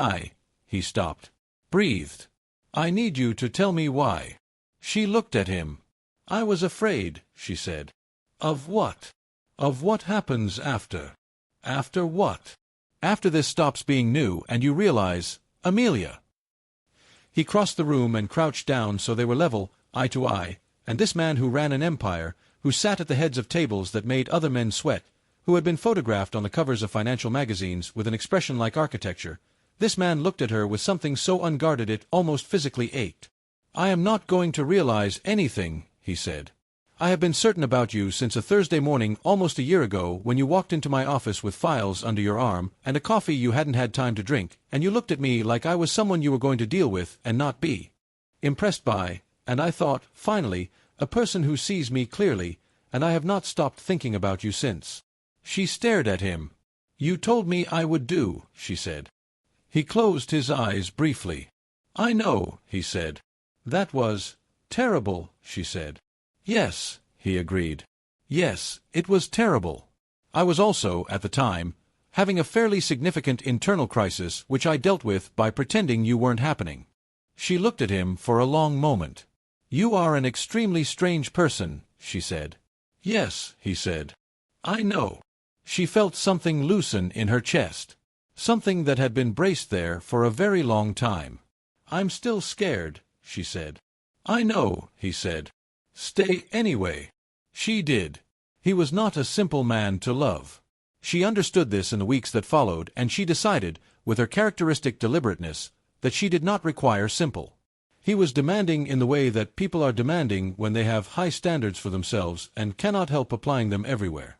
He stopped. Breathed. "I need you to tell me why." She looked at him. "I was afraid," she said. "Of what?" "Of what happens after." "After what?" "After this stops being new and you realize, Amelia." He crossed the room and crouched down so they were level, eye to eye, and this man who ran an empire, who sat at the heads of tables that made other men sweat, who had been photographed on the covers of financial magazines with an expression like architecture, this man looked at her with something so unguarded it almost physically ached. "I am not going to realize anything," he said. "I have been certain about you since a Thursday morning almost a year ago when you walked into my office with files under your arm and a coffee you hadn't had time to drink, and you looked at me like I was someone you were going to deal with and not be impressed by, and I thought, finally, a person who sees me clearly, and I have not stopped thinking about you since." She stared at him. "You told me I would do," she said. He closed his eyes briefly. "I know," he said. "That was terrible," she said. "Yes," he agreed. "Yes, it was terrible. I was also, at the time, having a fairly significant internal crisis which I dealt with by pretending you weren't happening." She looked at him for a long moment. "You are an extremely strange person," she said. "Yes," he said. "I know." She felt something loosen in her chest. Something that had been braced there for a very long time. "I'm still scared," she said. "I know," he said. "Stay anyway." She did. He was not a simple man to love. She understood this in the weeks that followed, and she decided, with her characteristic deliberateness, that she did not require simple. He was demanding in the way that people are demanding when they have high standards for themselves and cannot help applying them everywhere.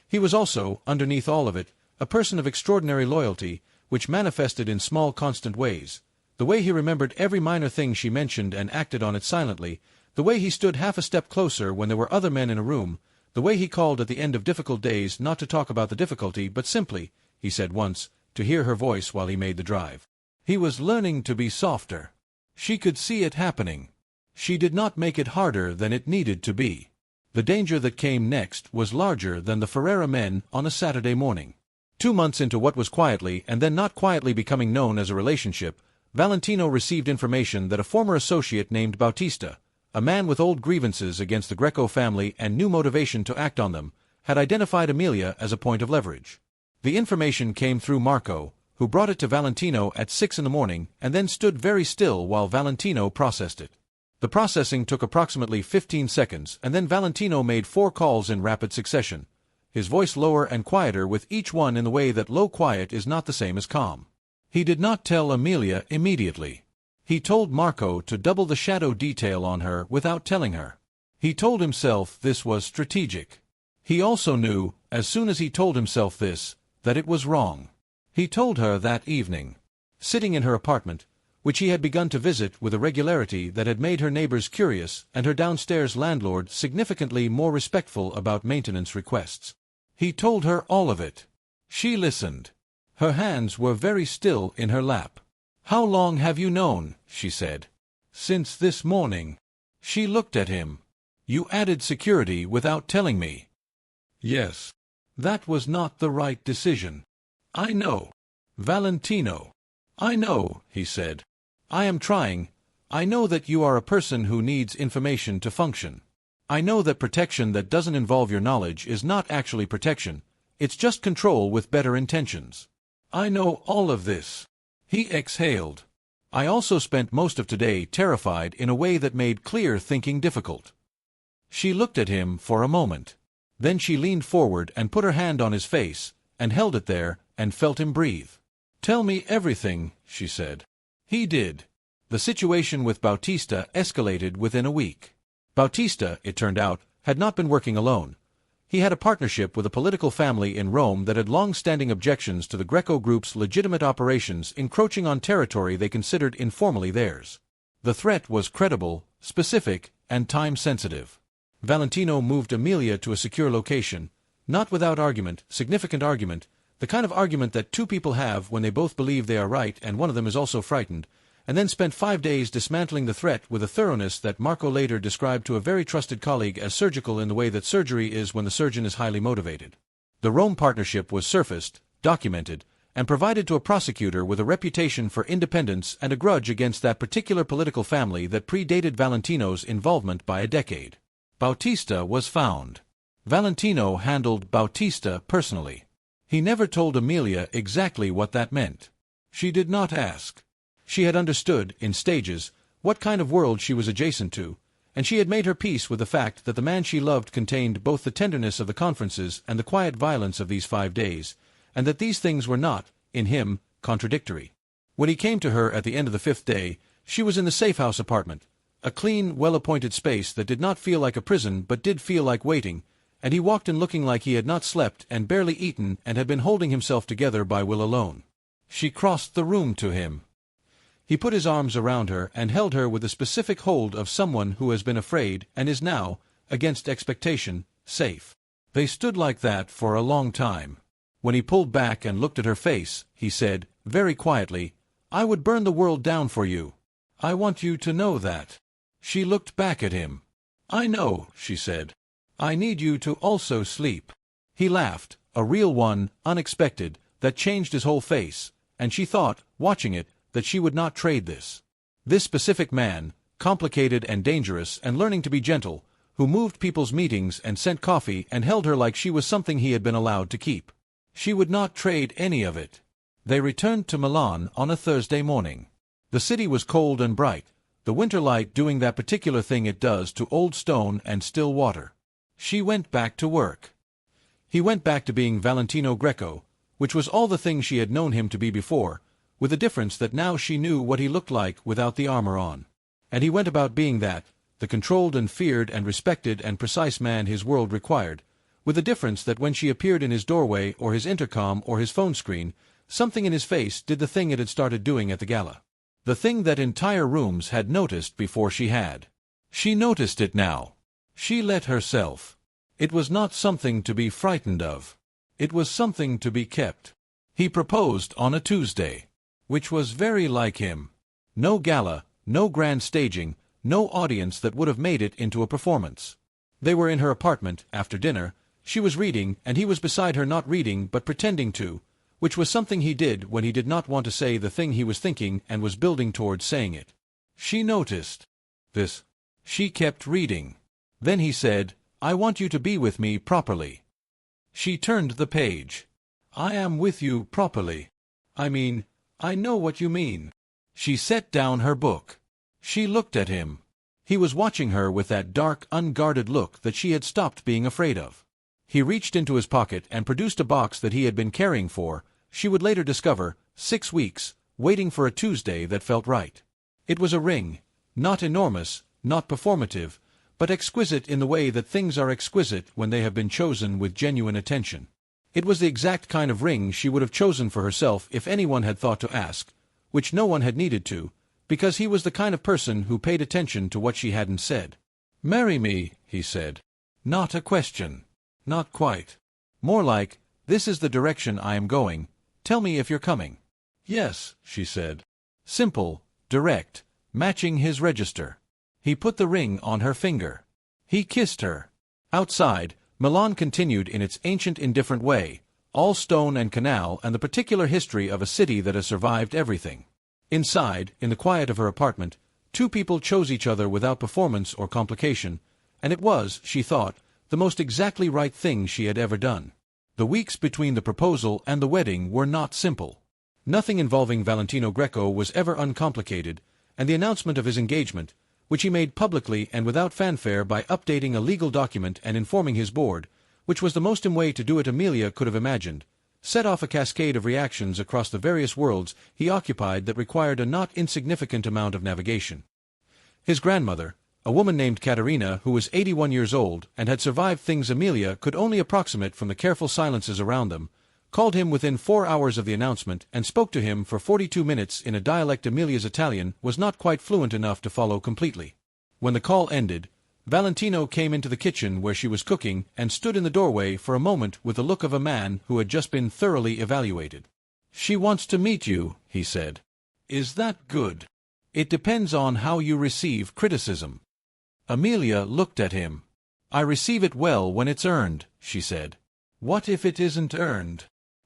He was also, underneath all of it, a person of extraordinary loyalty, which manifested in small constant ways. The way he remembered every minor thing she mentioned and acted on it silently, the way he stood half a step closer when there were other men in a room, the way he called at the end of difficult days not to talk about the difficulty but simply, he said once, to hear her voice while he made the drive. He was learning to be softer. She could see it happening. She did not make it harder than it needed to be. The danger that came next was larger than the Ferreira men on a Saturday morning. 2 months into what was quietly and then not quietly becoming known as a relationship, Valentino received information that a former associate named Bautista, a man with old grievances against the Greco family and new motivation to act on them, had identified Amelia as a point of leverage. The information came through Marco, who brought it to Valentino at 6 in the morning and then stood very still while Valentino processed it. The processing took approximately 15 seconds, and then Valentino made 4 calls in rapid succession, his voice lower and quieter with each one in the way that low quiet is not the same as calm. He did not tell Amelia immediately. He told Marco to double the shadow detail on her without telling her. He told himself this was strategic. He also knew, as soon as he told himself this, that it was wrong. He told her that evening, sitting in her apartment, which he had begun to visit with a regularity that had made her neighbors curious and her downstairs landlord significantly more respectful about maintenance requests. He told her all of it. She listened. Her hands were very still in her lap. "How long have you known?" she said. "Since this morning." She looked at him. "You added security without telling me." "Yes. That was not the right decision." "I know." "Valentino." "I know," he said. "I am trying. I know that you are a person who needs information to function. I know that protection that doesn't involve your knowledge is not actually protection, it's just control with better intentions. I know all of this." He exhaled. "I also spent most of today terrified in a way that made clear thinking difficult." She looked at him for a moment. Then she leaned forward and put her hand on his face, and held it there, and felt him breathe. "Tell me everything," she said. He did. The situation with Bautista escalated within a week. Bautista, it turned out, had not been working alone. He had a partnership with a political family in Rome that had long-standing objections to the Greco group's legitimate operations encroaching on territory they considered informally theirs. The threat was credible, specific, and time-sensitive. Valentino moved Amelia to a secure location, not without argument, significant argument, the kind of argument that 2 people have when they both believe they are right and one of them is also frightened, and then spent 5 days dismantling the threat with a thoroughness that Marco later described to a very trusted colleague as surgical in the way that surgery is when the surgeon is highly motivated. The Rome partnership was surfaced, documented, and provided to a prosecutor with a reputation for independence and a grudge against that particular political family that predated Valentino's involvement by a decade. Bautista was found. Valentino handled Bautista personally. He never told Amelia exactly what that meant. She did not ask. She had understood, in stages, what kind of world she was adjacent to, and she had made her peace with the fact that the man she loved contained both the tenderness of the conferences and the quiet violence of these 5 days, and that these things were not, in him, contradictory. When he came to her at the end of the 5th day, she was in the safe-house apartment, a clean, well-appointed space that did not feel like a prison but did feel like waiting, and he walked in looking like he had not slept and barely eaten and had been holding himself together by will alone. She crossed the room to him. He put his arms around her and held her with the specific hold of someone who has been afraid and is now, against expectation, safe. They stood like that for a long time. When he pulled back and looked at her face, he said, very quietly, "I would burn the world down for you. I want you to know that." She looked back at him. "I know," she said. "I need you to also sleep." He laughed, a real one, unexpected, that changed his whole face, and she thought, watching it, that she would not trade this. This specific man, complicated and dangerous and learning to be gentle, who moved people's meetings and sent coffee and held her like she was something he had been allowed to keep. She would not trade any of it. They returned to Milan on a Thursday morning. The city was cold and bright, the winter light doing that particular thing it does to old stone and still water. She went back to work. He went back to being Valentino Greco, which was all the things she had known him to be before, with the difference that now she knew what he looked like without the armor on. And he went about being that, the controlled and feared and respected and precise man his world required, with the difference that when she appeared in his doorway or his intercom or his phone screen, something in his face did the thing it had started doing at the gala. The thing that entire rooms had noticed before she had. She noticed it now. She let herself. It was not something to be frightened of. It was something to be kept. He proposed on a Tuesday, which was very like him. No gala, no grand staging, no audience that would have made it into a performance. They were in her apartment, after dinner. She was reading, and he was beside her not reading but pretending to, which was something he did when he did not want to say the thing he was thinking and was building towards saying it. She noticed this. She kept reading. Then he said, "I want you to be with me properly." She turned the page. "I am with you properly. I know what you mean." She set down her book. She looked at him. He was watching her with that dark, unguarded look that she had stopped being afraid of. He reached into his pocket and produced a box that he had been carrying for, she would later discover, 6 weeks, waiting for a Tuesday that felt right. It was a ring, not enormous, not performative, but exquisite in the way that things are exquisite when they have been chosen with genuine attention. It was the exact kind of ring she would have chosen for herself if anyone had thought to ask, which no one had needed to, because he was the kind of person who paid attention to what she hadn't said. "Marry me," he said. Not a question. Not quite. More like, "This is the direction I am going. Tell me if you're coming." "Yes," she said. Simple, direct, matching his register. He put the ring on her finger. He kissed her. Outside, Milan continued in its ancient indifferent way, all stone and canal and the particular history of a city that has survived everything. Inside, in the quiet of her apartment, 2 people chose each other without performance or complication, and it was, she thought, the most exactly right thing she had ever done. The weeks between the proposal and the wedding were not simple. Nothing involving Valentino Greco was ever uncomplicated, and the announcement of his engagement, which he made publicly and without fanfare by updating a legal document and informing his board, which was the most way to do it Amelia could have imagined, set off a cascade of reactions across the various worlds he occupied that required a not insignificant amount of navigation. His grandmother, a woman named Katerina who was 81 years old and had survived things Amelia could only approximate from the careful silences around them, called him within 4 hours of the announcement and spoke to him for 42 minutes in a dialect Amelia's Italian was not quite fluent enough to follow completely. When the call ended, Valentino came into the kitchen where she was cooking and stood in the doorway for a moment with the look of a man who had just been thoroughly evaluated. "She wants to meet you," he said. "Is that good?" "It depends on how you receive criticism." Amelia looked at him. "I receive it well when it's earned," she said. "What if it isn't earned?"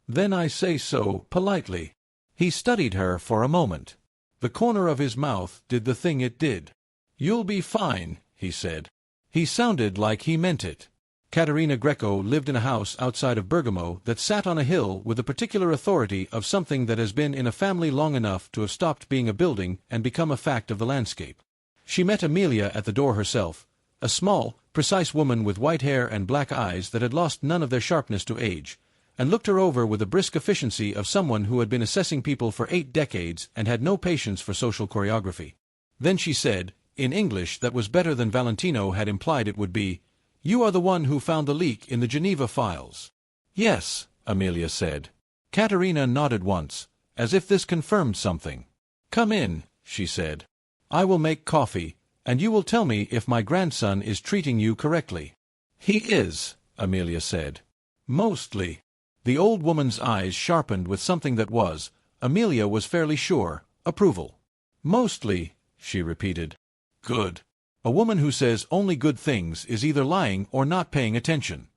"Then I say so, politely." He studied her for a moment. The corner of his mouth did the thing it did. "You'll be fine," he said. He sounded like he meant it. Caterina Greco lived in a house outside of Bergamo that sat on a hill with the particular authority of something that has been in a family long enough to have stopped being a building and become a fact of the landscape. She met Amelia at the door herself, a small, precise woman with white hair and black eyes that had lost none of their sharpness to age, and looked her over with the brisk efficiency of someone who had been assessing people for 8 decades and had no patience for social choreography. Then she said, in English that was better than Valentino had implied it would be, "You are the one who found the leak in the Geneva files." "Yes," Amelia said. Caterina nodded once, as if this confirmed something. "Come in," she said. "I will make coffee, and you will tell me if my grandson is treating you correctly." "He is," Amelia said. "Mostly." The old woman's eyes sharpened with something that was, Amelia was fairly sure, approval. "Mostly," she repeated. "Good. A woman who says only good things is either lying or not paying attention."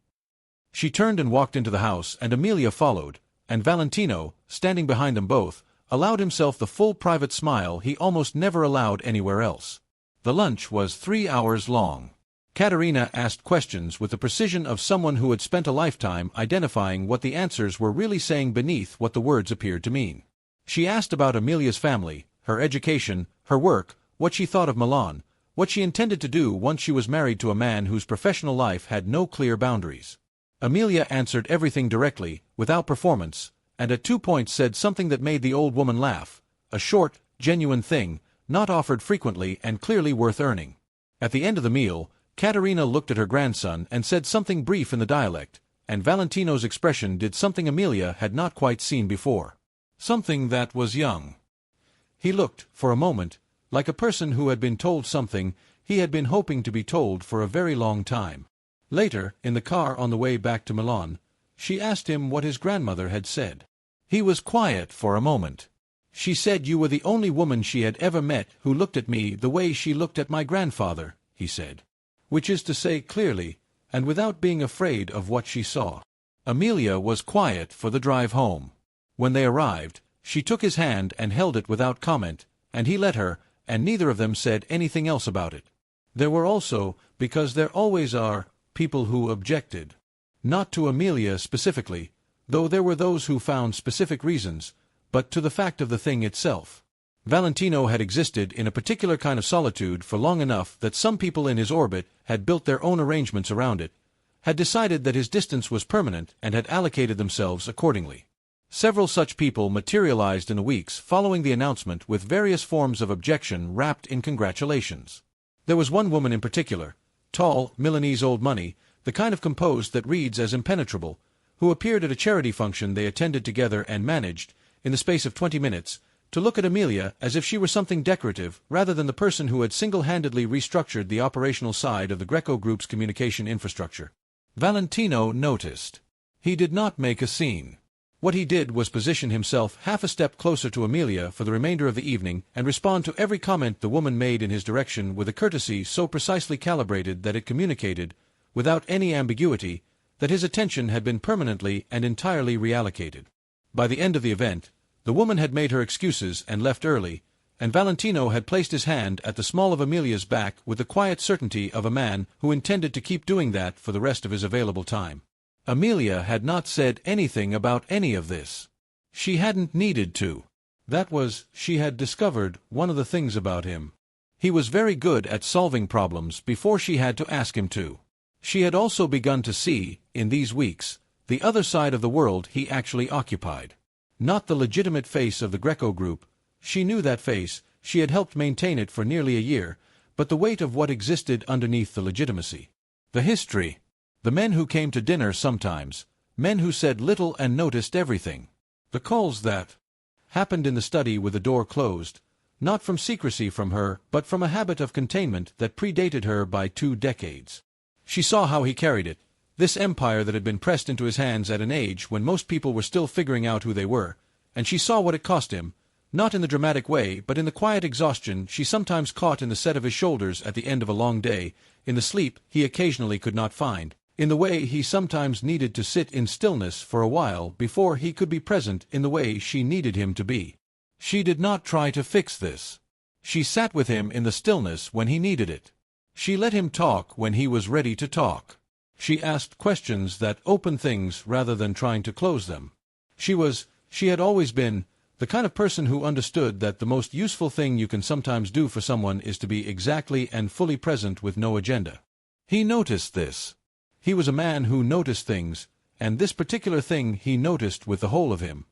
She turned and walked into the house, and Amelia followed, and Valentino, standing behind them both, allowed himself the full private smile he almost never allowed anywhere else. The lunch was 3 hours long. Caterina asked questions with the precision of someone who had spent a lifetime identifying what the answers were really saying beneath what the words appeared to mean. She asked about Amelia's family, her education, her work, what she thought of Milan, what she intended to do once she was married to a man whose professional life had no clear boundaries. Amelia answered everything directly, without performance, and at 2 points said something that made the old woman laugh, a short, genuine thing, not offered frequently and clearly worth earning. At the end of the meal, Caterina looked at her grandson and said something brief in the dialect, and Valentino's expression did something Amelia had not quite seen before. Something that was young. He looked, for a moment, like a person who had been told something he had been hoping to be told for a very long time. Later, in the car on the way back to Milan, she asked him what his grandmother had said. He was quiet for a moment. "She said you were the only woman she had ever met who looked at me the way she looked at my grandfather," he said. Which is to say clearly, and without being afraid of what she saw. Amelia was quiet for the drive home. When they arrived, she took his hand and held it without comment, and he let her, and neither of them said anything else about it. There were also, because there always are, people who objected. Not to Amelia specifically, though there were those who found specific reasons, but to the fact of the thing itself. Valentino had existed in a particular kind of solitude for long enough that some people in his orbit had built their own arrangements around it, had decided that his distance was permanent and had allocated themselves accordingly. Several such people materialized in the weeks following the announcement with various forms of objection wrapped in congratulations. There was one woman in particular, tall, Milanese old money, the kind of composed that reads as impenetrable, who appeared at a charity function they attended together and managed, in the space of 20 minutes, to look at Amelia as if she were something decorative rather than the person who had single-handedly restructured the operational side of the Greco Group's communication infrastructure. Valentino noticed. He did not make a scene. What he did was position himself half a step closer to Amelia for the remainder of the evening and respond to every comment the woman made in his direction with a courtesy so precisely calibrated that it communicated, without any ambiguity, that his attention had been permanently and entirely reallocated. By the end of the event, the woman had made her excuses and left early, and Valentino had placed his hand at the small of Amelia's back with the quiet certainty of a man who intended to keep doing that for the rest of his available time. Amelia had not said anything about any of this. She hadn't needed to. That was, she had discovered one of the things about him. He was very good at solving problems before she had to ask him to. She had also begun to see, in these weeks, the other side of the world he actually occupied. Not the legitimate face of the Greco Group. She knew that face, she had helped maintain it for nearly a year, but the weight of what existed underneath the legitimacy. The history. The men who came to dinner sometimes, men who said little and noticed everything. The calls that happened in the study with the door closed, not from secrecy from her, but from a habit of containment that predated her by 2 decades. She saw how he carried it, this empire that had been pressed into his hands at an age when most people were still figuring out who they were, and she saw what it cost him, not in the dramatic way but in the quiet exhaustion she sometimes caught in the set of his shoulders at the end of a long day, in the sleep he occasionally could not find, in the way he sometimes needed to sit in stillness for a while before he could be present in the way she needed him to be. She did not try to fix this. She sat with him in the stillness when he needed it. She let him talk when he was ready to talk. She asked questions that opened things rather than trying to close them. She had always been, the kind of person who understood that the most useful thing you can sometimes do for someone is to be exactly and fully present with no agenda. He noticed this. He was a man who noticed things, and this particular thing he noticed with the whole of him.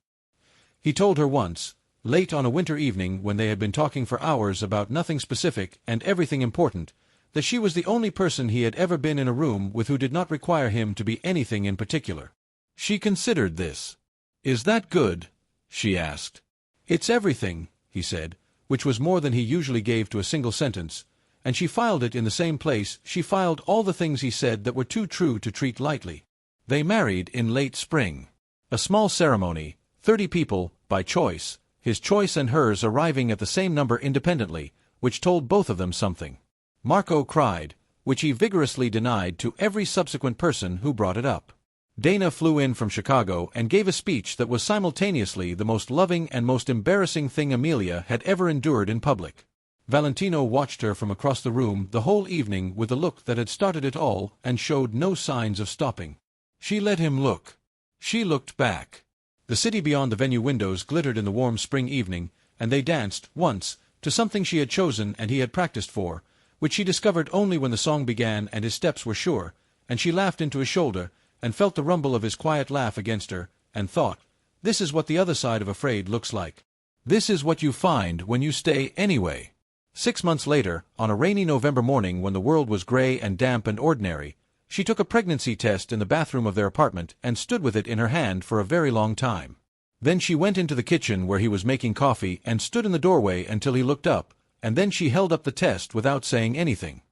He told her once, late on a winter evening when they had been talking for hours about nothing specific and everything important, that she was the only person he had ever been in a room with who did not require him to be anything in particular. She considered this. "Is that good?" she asked. "It's everything," he said, which was more than he usually gave to a single sentence, and she filed it in the same place she filed all the things he said that were too true to treat lightly. They married in late spring. A small ceremony, 30 people, by choice, his choice and hers arriving at the same number independently, which told both of them something. Marco cried, which he vigorously denied to every subsequent person who brought it up. Dana flew in from Chicago and gave a speech that was simultaneously the most loving and most embarrassing thing Amelia had ever endured in public. Valentino watched her from across the room the whole evening with the look that had started it all and showed no signs of stopping. She let him look. She looked back. The city beyond the venue windows glittered in the warm spring evening, and they danced, once, to something she had chosen and he had practiced for, which she discovered only when the song began and his steps were sure, and she laughed into his shoulder, and felt the rumble of his quiet laugh against her, and thought, this is what the other side of afraid looks like. This is what you find when you stay anyway. 6 months later, on a rainy November morning when the world was gray and damp and ordinary, she took a pregnancy test in the bathroom of their apartment and stood with it in her hand for a very long time. Then she went into the kitchen where he was making coffee and stood in the doorway until he looked up, and then she held up the test without saying anything.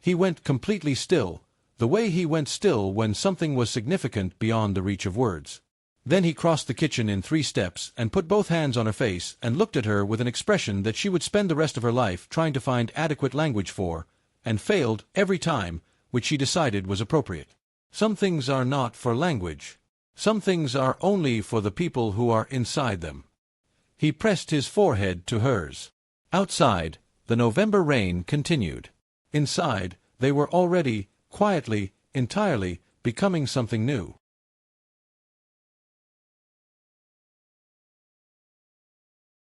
He went completely still, the way he went still when something was significant beyond the reach of words. Then he crossed the kitchen in 3 steps and put both hands on her face and looked at her with an expression that she would spend the rest of her life trying to find adequate language for, and failed every time, which she decided was appropriate. Some things are not for language. Some things are only for the people who are inside them. He pressed his forehead to hers. Outside, the November rain continued. Inside, they were already, quietly, entirely, becoming something new.